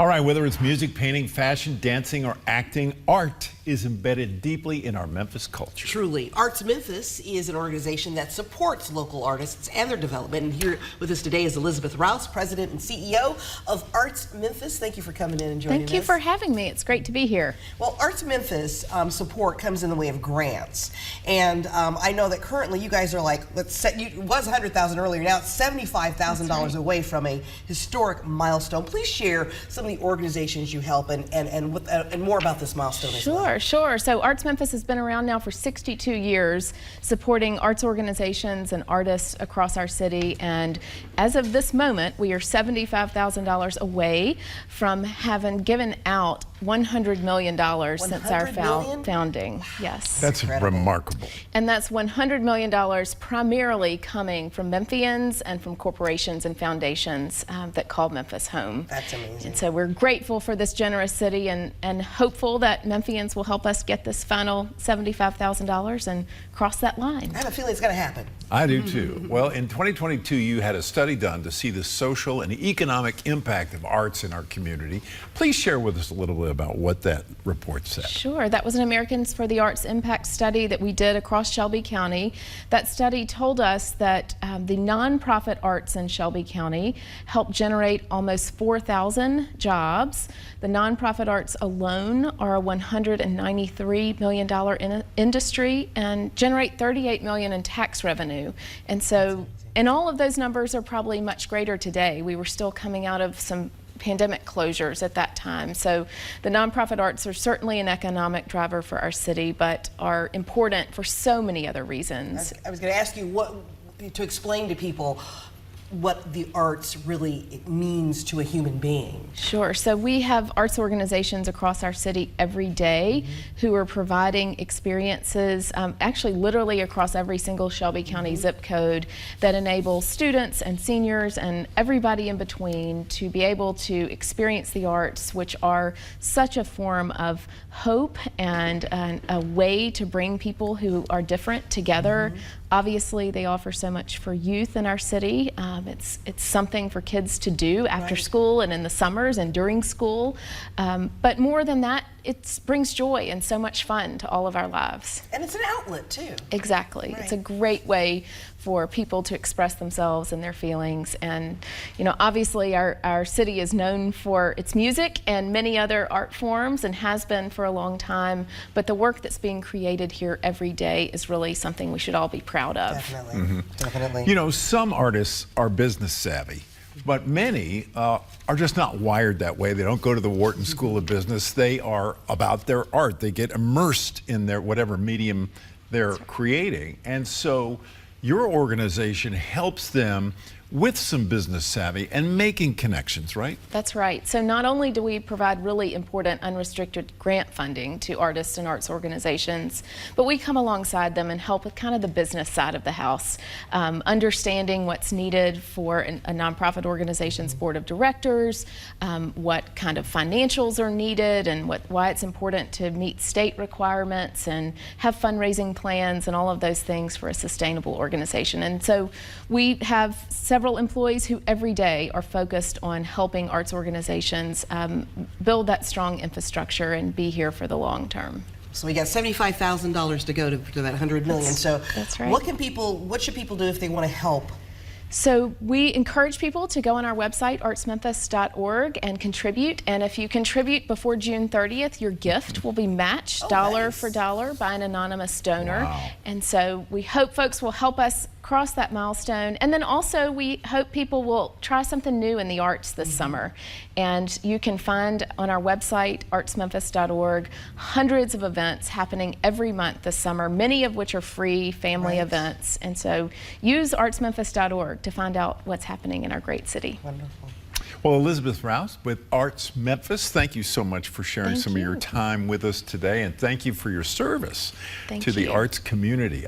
All right, whether it's music, painting, fashion, dancing, or acting, art is embedded deeply in our Memphis culture. Truly. ArtsMemphis is an organization that supports local artists and their development. And here with us today is Elizabeth Rouse, President and CEO of ArtsMemphis. Thank you for coming in and joining us. Thank you for having me. It's great to be here. Well, ArtsMemphis support comes in the way of grants. And I know that currently you guys are like, it was $100,000 earlier, now it's $75,000 away from a historic milestone. Please share some of the organizations you help and more about this milestone as well. Sure. So ArtsMemphis has been around now for 62 years, supporting arts organizations and artists across our city. And as of this moment, we are $75,000 away from having given out $100 million since our founding. Wow. Yes. That's remarkable. And that's $100 million primarily coming from Memphians and from corporations and foundations that call Memphis home. That's amazing. And so we're grateful for this generous city and hopeful that Memphians will help us get this final $75,000 and cross that line. I have a feeling it's going to happen. I do too. Well, in 2022, you had a study done to see the social and economic impact of arts in our community. Please share with us a little bit about what that report said. Sure. That was an Americans for the Arts impact study that we did across Shelby County. That study told us that the nonprofit arts in Shelby County helped generate almost 4,000 jobs. The nonprofit arts alone are a $193 million industry and generate $38 million in tax revenue. And so, and all of those numbers are probably much greater today. We were still coming out of some pandemic closures at that time. So the nonprofit arts are certainly an economic driver for our city, but are important for so many other reasons. I was going to ask you to explain to people what the arts really means to a human being. Sure. So we have arts organizations across our city every day who are providing experiences, actually literally across every single Shelby County zip code, that enable students and seniors and everybody in between to be able to experience the arts, which are such a form of hope and a way to bring people who are different together. Obviously, they offer so much for youth in our city. It's something for kids to do after school and in the summers and during school. But more than that, it brings joy and so much fun to all of our lives. And it's an outlet too. Exactly. Right. It's a great way for people to express themselves and their feelings. And you know, obviously our city is known for its music and many other art forms and has been for a long time. But the work that's being created here every day is really something we should all be proud of. Definitely. Definitely. You know, some artists are business savvy, but many are just not wired that way. They don't go to the Wharton School of Business. They are about their art. They get immersed in their whatever medium they're creating. And so your organization helps them with some business savvy and making connections, right? That's right. So not only do we provide really important unrestricted grant funding to artists and arts organizations, but we come alongside them and help with kind of the business side of the house, understanding what's needed for a nonprofit organization's board of directors, what kind of financials are needed, and why it's important to meet state requirements and have fundraising plans and all of those things for a sustainable organization. And so we have several employees who every day are focused on helping arts organizations build that strong infrastructure and be here for the long term. So we got $75,000 to go to that $100 million. So that's right. What should people do if they want to help? So we encourage people to go on our website, artsmemphis.org, and contribute. And if you contribute before June 30th, your gift will be matched dollar for dollar by an anonymous donor. Wow. And so we hope folks will help us cross that milestone. And then also we hope people will try something new in the arts this summer. And you can find on our website, artsmemphis.org, hundreds of events happening every month this summer, many of which are free family events. And so use artsmemphis.org to find out what's happening in our great city. Wonderful. Well, Elizabeth Rouse with ArtsMemphis, thank you so much for sharing some of your time with us today, and thank you for your service to the arts community.